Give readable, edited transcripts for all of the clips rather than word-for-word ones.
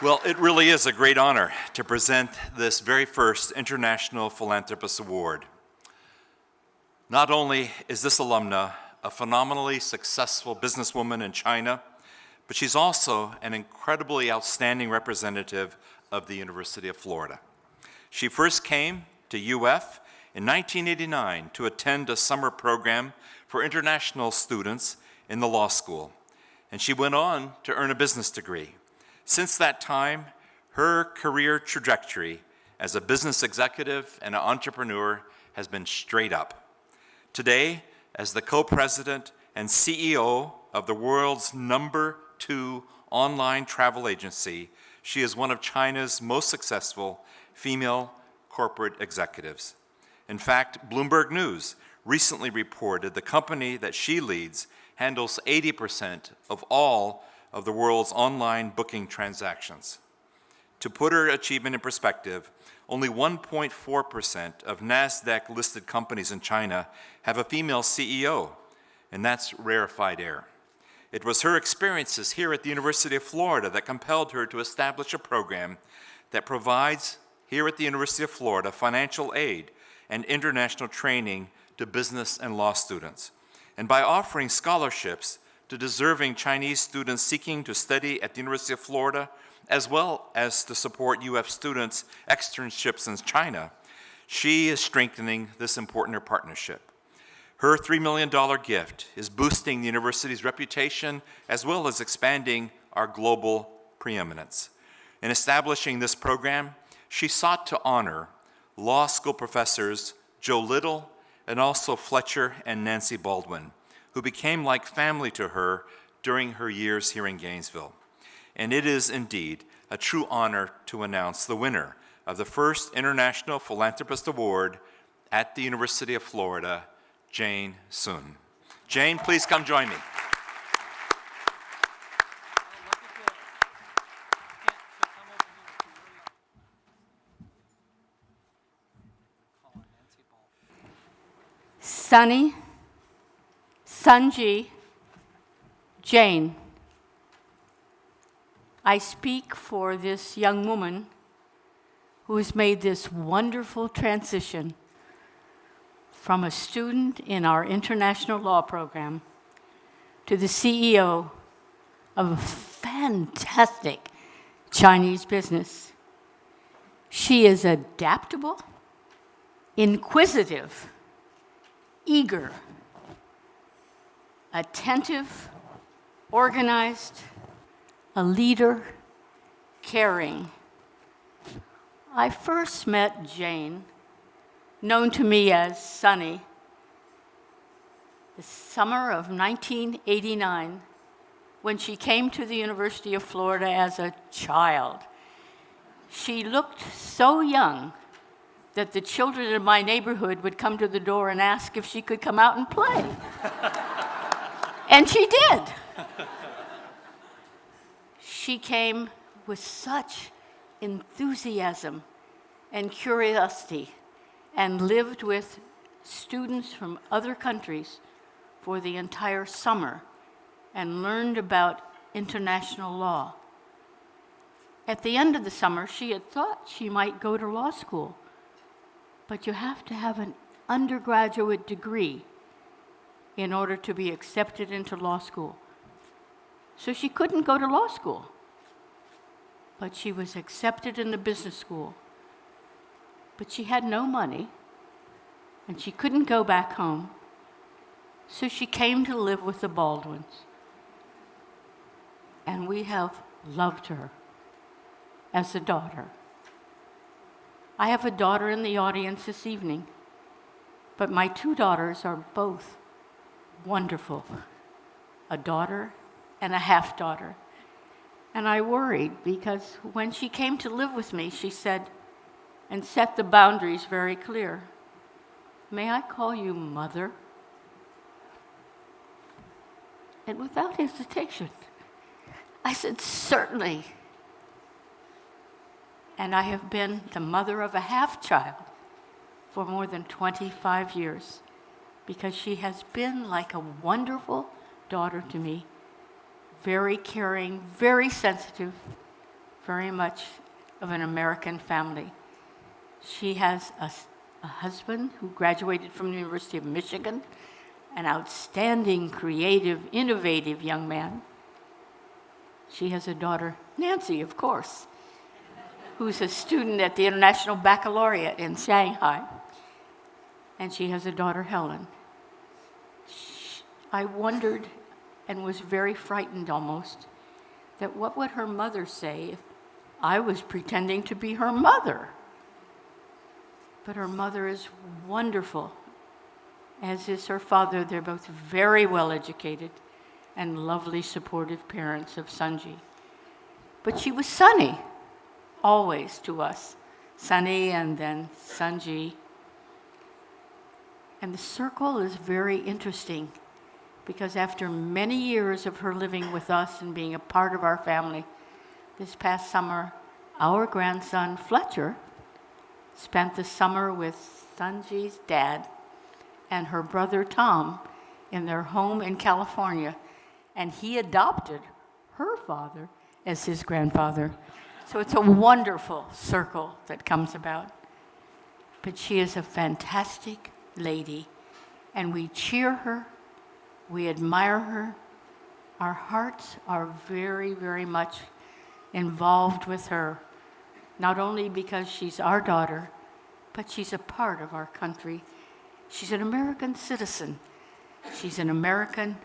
Well, it really is a great honor to present this very first International Philanthropist Award. Not only is this alumna a phenomenally successful businesswoman in China, but she's also an incredibly outstanding representative of the University of Florida. She first came to UF in 1989 to attend a summer program for international students in the law school, and she went on to earn a business degree. Since that time, her career trajectory as a business executive and an entrepreneur has been straight up. Today, as the co-president and CEO of the world's #2 online travel agency, she is one of China's most successful female corporate executives. In fact, Bloomberg News recently reported the company that she leads handles 80% of all of the world's online booking transactions. To put her achievement in perspective, only 1.4% of NASDAQ-listed companies in China have a female CEO, and that's rarefied air. It was her experiences here at the University of Florida that compelled her to establish a program that provides, here at the University of Florida, financial aid and international training to business and law students. And by offering scholarships to deserving Chinese students seeking to study at the University of Florida, as well as to support UF students' externships in China, she is strengthening this important partnership. Her $3 million gift is boosting the university's reputation as well as expanding our global preeminence. In establishing this program, she sought to honor law school professors Joe Little and also Fletcher and Nancy Baldwin, who became like family to her during her years here in Gainesville. And it is indeed a true honor to announce the winner of the first International Philanthropist Award at the University of Florida, Jane Sun. Jane, please come join me. Sunny, Sunji, Jane. I speak for this young woman who has made this wonderful transition from a student in our international law program to the CEO of a fantastic Chinese business. She is adaptable, inquisitive, eager, attentive, organized, a leader, caring. I first met Jane, known to me as Sunny, the summer of 1989, when she came to the University of Florida as a child. She looked so young that the children in my neighborhood would come to the door and ask if she could come out and play. And she did. She came with such enthusiasm and curiosity and lived with students from other countries for the entire summer and learned about international law. At the end of the summer, she had thought she might go to law school, but you have to have an undergraduate degree in order to be accepted into law school. So she couldn't go to law school, but she was accepted in the business school. But she had no money, and she couldn't go back home, so she came to live with the Baldwins. And we have loved her as a daughter. I have a daughter in the audience this evening, but my two daughters are both wonderful, a daughter and a half-daughter. And I worried because when she came to live with me, she said, and set the boundaries very clear, "May I call you Mother?" And without hesitation, I said, "Certainly." And I have been the mother of a half-child for more than 25 years because she has been like a wonderful daughter to me, very caring, very sensitive, very much of an American family. She has a husband who graduated from the University of Michigan, an outstanding, creative, innovative young man. She has a daughter, Nancy, of course, who's a student at the International Baccalaureate in Shanghai. And she has a daughter, Helen. I wondered and was very frightened almost that what would her mother say if I was pretending to be her mother? But her mother is wonderful, as is her father. They're both very well educated and lovely, supportive parents of Sunji. But she was Sunny, always to us. Sunny and then Sunji. And the circle is very interesting because after many years of her living with us and being a part of our family, this past summer, our grandson, Fletcher, spent the summer with Sunji's dad and her brother, Tom, in their home in California. And he adopted her father as his grandfather. So it's a wonderful circle that comes about. But she is a fantastic lady, and we cheer her, we admire her. Our hearts are very, very much involved with her, not only because she's our daughter, but she's a part of our country. She's an American citizen. She's an American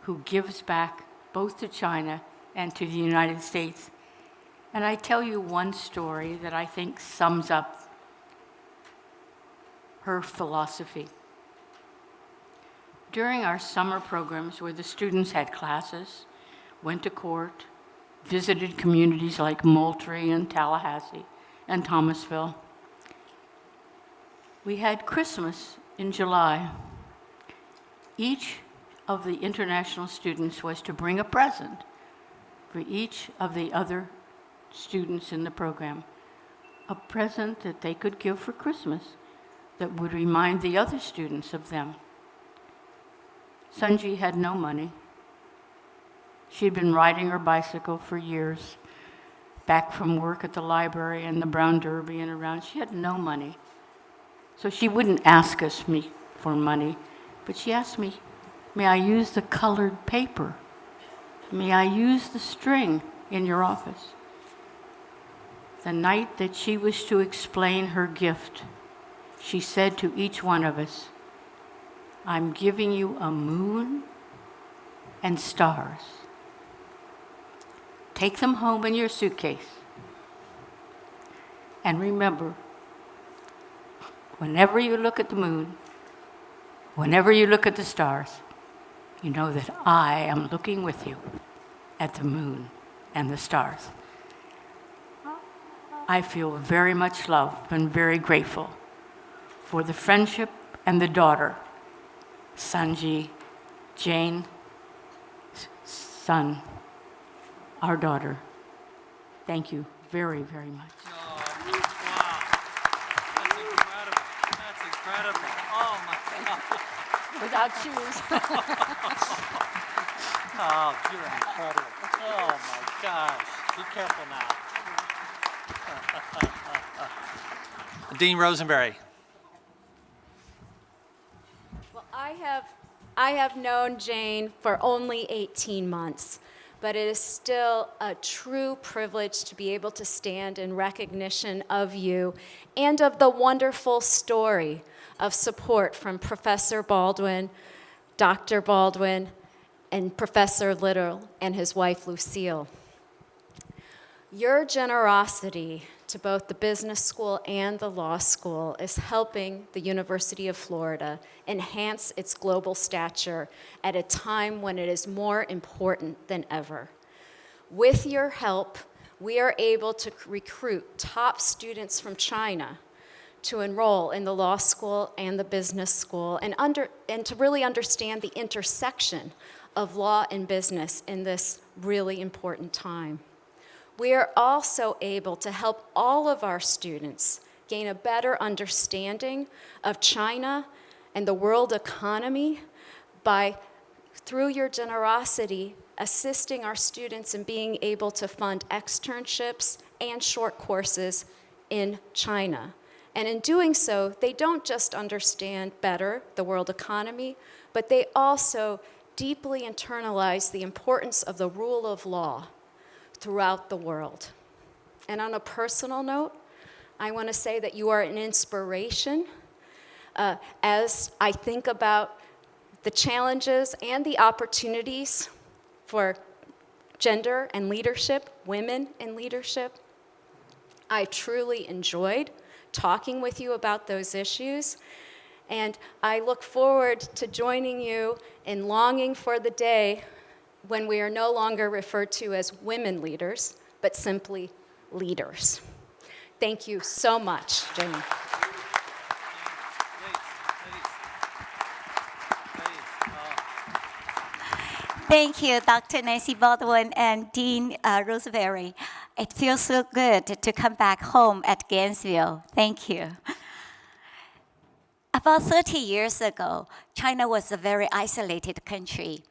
who gives back both to China and to the United States. And I tell you one story that I think sums up her philosophy. During our summer programs where the students had classes, went to court, visited communities like Moultrie and Tallahassee and Thomasville, we had Christmas in July. Each of the international students was to bring a present for each of the other students in the program, a present that they could give for Christmas that would remind the other students of them. Sunji had no money. She'd been riding her bicycle for years, back from work at the library and the Brown Derby and around. She had no money. So she wouldn't ask me for money, but she asked me, may I use the colored paper? May I use the string in your office? The night that she was to explain her gift, she said to each one of us, I'm giving you a moon and stars. Take them home in your suitcase. And remember, whenever you look at the moon, whenever you look at the stars, you know that I am looking with you at the moon and the stars. I feel very much loved and very grateful for the friendship and the daughter, Sunji, Jane, son, our daughter. Thank you very, very much. Oh, wow. That's incredible. That's incredible. Oh, my God. Without shoes. Oh, you're incredible. Oh, my gosh. Be careful now. Dean Rosenberry. Well, I have known Jane for only 18 months, but it is still a true privilege to be able to stand in recognition of you and of the wonderful story of support from Professor Baldwin, Dr. Baldwin, and Professor Little and his wife Lucille. Your generosity to both the business school and the law school is helping the University of Florida enhance its global stature at a time when it is more important than ever. With your help, we are able to recruit top students from China to enroll in the law school and the business school and to really understand the intersection of law and business in this really important time. We are also able to help all of our students gain a better understanding of China and the world economy through your generosity, assisting our students in being able to fund externships and short courses in China. And in doing so, they don't just understand better the world economy, but they also deeply internalize the importance of the rule of law throughout the world. And on a personal note, I want to say that you are an inspiration as I think about the challenges and the opportunities for gender and leadership, women in leadership. I truly enjoyed talking with you about those issues, and I look forward to joining you in longing for the day when we are no longer referred to as women leaders, but simply leaders. Thank you so much, Jamie. Thank you, Dr. Nancy Baldwin and Dean Roseberry. It feels so good to come back home at Gainesville. Thank you. About 30 years ago, China was a very isolated country.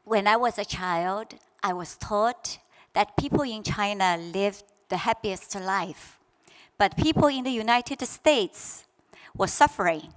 When I was a child, I was taught that people in China lived the happiest life, but people in the United States were suffering,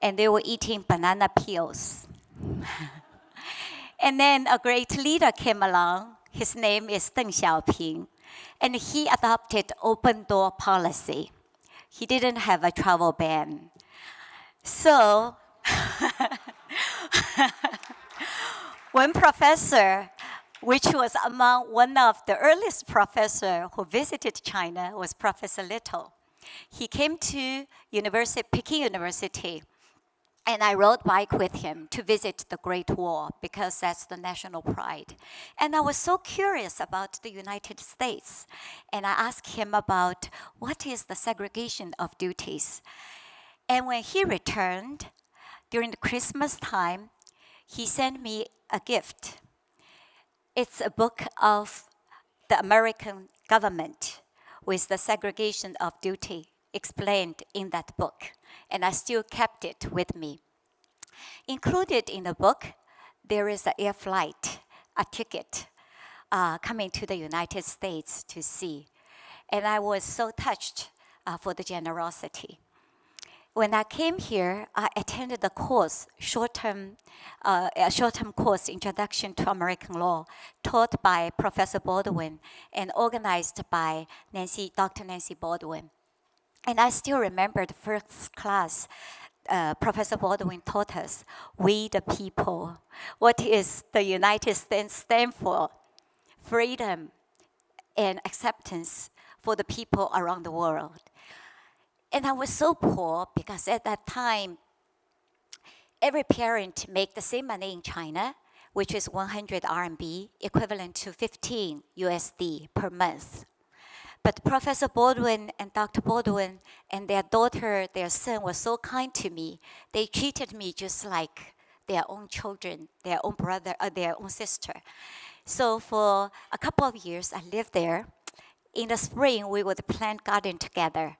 and they were eating banana peels. And then a great leader came along. His name is Deng Xiaoping, and he adopted open door policy. He didn't have a travel ban. So one professor, which was among one of the earliest professors who visited China, was Professor Little. He came to Peking University, and I rode bike with him to visit the Great Wall because that's the national pride. And I was so curious about the United States. And I asked him about what is the segregation of duties. And when he returned, during the Christmas time, he sent me a gift. It's a book of the American government with the segregation of duty explained in that book. And I still kept it with me. Included in the book, there is an air flight, a ticket, coming to the United States to see. And I was so touched for the generosity. When I came here, I attended a course, a short-term course, Introduction to American Law, taught by Professor Baldwin and organized by Dr. Nancy Baldwin. And I still remember the first class, Professor Baldwin taught us, we the people. What is the United States stand for? Freedom and acceptance for the people around the world. And I was so poor because at that time, every parent make the same money in China, which is 100 RMB, equivalent to 15 USD per month. But Professor Baldwin and Dr. Baldwin and their daughter, their son, were so kind to me. They treated me just like their own children, their own brother, or their own sister. So for a couple of years, I lived there. In the spring, we would plant garden together.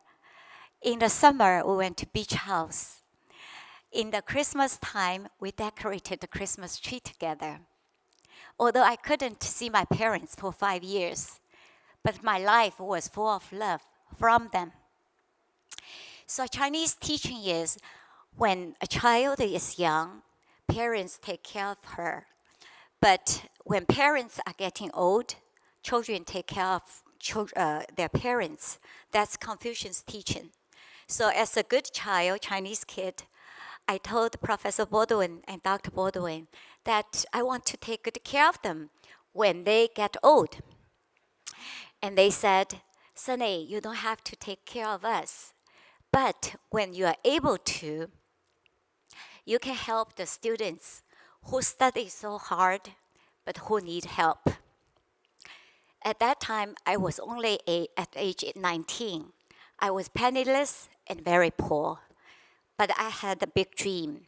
In the summer, we went to beach house. In the Christmas time, we decorated the Christmas tree together. Although I couldn't see my parents for 5 years, but my life was full of love from them. So Chinese teaching is when a child is young, parents take care of her. But when parents are getting old, children take care of their parents. That's Confucian's teaching. So as a good child, Chinese kid, I told Professor Baldwin and Dr. Baldwin that I want to take good care of them when they get old. And they said, Sunny, you don't have to take care of us. But when you are able to, you can help the students who study so hard, but who need help. At that time, I was only at age 19. I was penniless and very poor. But I had a big dream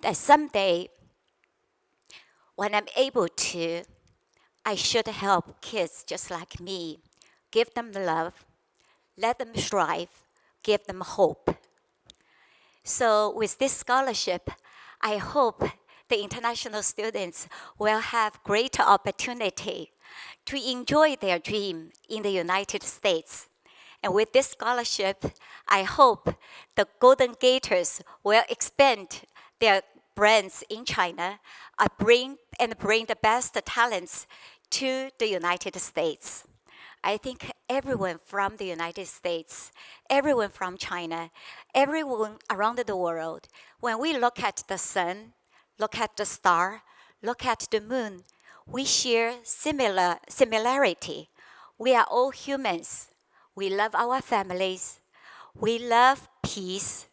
that someday, when I'm able to, I should help kids just like me, give them love, let them strive, give them hope. So with this scholarship, I hope the international students will have great opportunity to enjoy their dream in the United States. And with this scholarship, I hope the Golden Gators will expand their brands in China bring the best talents to the United States. I think everyone from the United States, everyone from China, everyone around the world, when we look at the sun, look at the star, look at the moon, we share similarity. We are all humans. We love our families. We love peace.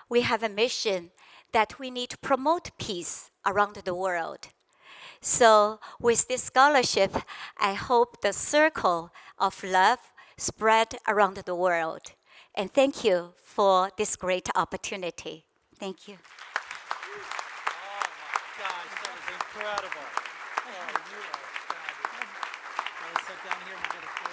We have a mission that we need to promote peace around the world. So with this scholarship, I hope the circle of love spread around the world. And thank you for this great opportunity. Thank you. Oh my gosh, that was incredible. Oh, you are fabulous. Want to sit down here and we're going to